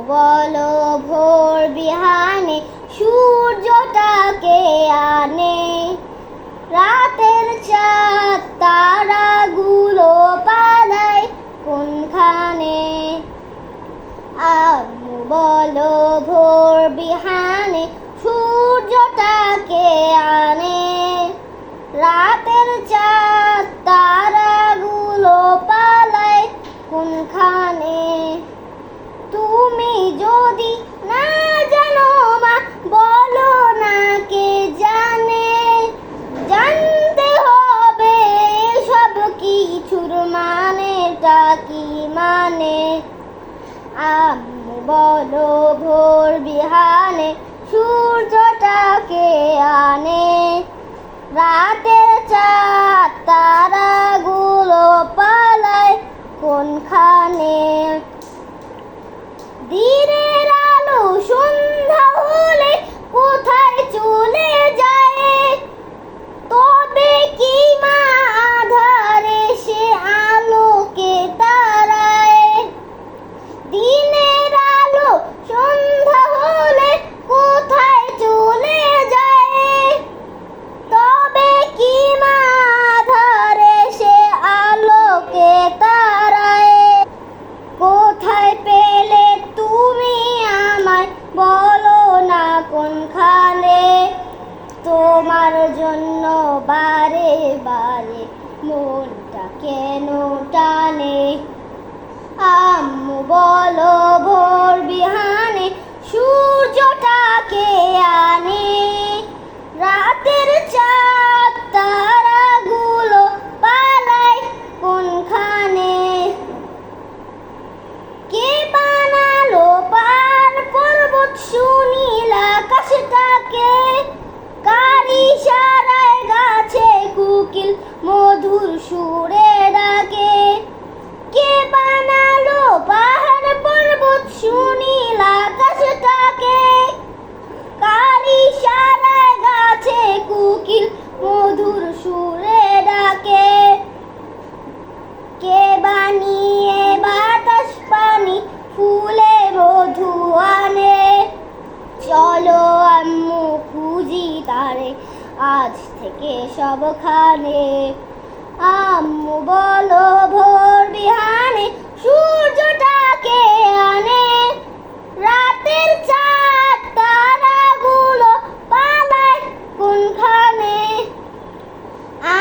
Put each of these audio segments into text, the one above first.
বলো ভোর বিহানে সূর্যটাকে আনে, রাতের চাঁদ তারাগুলো পালায় কোনখানে। আম্মু বলো ভোর বিহানে সূর্যটাকে আনে, রাতের চাঁদ তারাগুলো পালায় কোনখানে। তুমি যদি না জানো মা বলো না কে জানে, জানতে হবে সব কিছুর মানেটা কি মানে। আম্মু বলো ভোর বিহানে সূর্যটাকে আনে, রাতের চাঁদ তারাগুলো পালায় কোনখানে। দিনের আলো সন্ধ্যা হলে কোথায় চলে যায়, তবে কি মা আধারে সে আলোকে তারায়। দিনের আলো সন্ধ্যা হলে কোথায় চলে যায়, তবে কি মা আধারে সে আলোকে তারায়। কোথায় পেলে তুমি আমায় বলো না কোনখানে, তোমার জন্য বারে বারে মনটা কেন টানে। আম্মু বলো ভোর বিহানে সূর্যটাকে আনে, রাতের চাঁদ তারাগুলো পালায় কোনখানে। কে বানালো পার পর্বত সুনীল আকাশটাকে, কার ইশারায় গাছে কোকিল মধুর সুরে ডাকে। কে বানালো পাহাড় পর্বত সুনীল আকাশটাকে, কার ইশারায় গাছে কোকিল মধুর সুরে ডাকে। কে বানিয়ে বাতাস পানি ফুলে মধু আনে, চলো আম্মু খুঁজি তারে আজ থেকে সবখানে। আম্মু বলো ভোর বিহানে সূর্যটাকে আনে, রাতের চাঁদ তারাগুলো পালায় কোনখানে।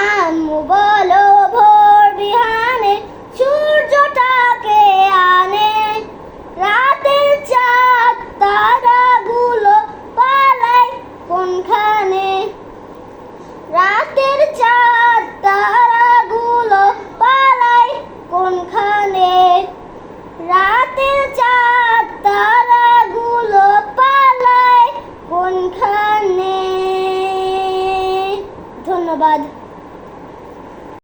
আম্মু বলো ভোর বিহানে সূর্যটাকে আনে, রাতের চাঁদ তারাগুলো পালায় কোনখানে। রাতের চাঁদ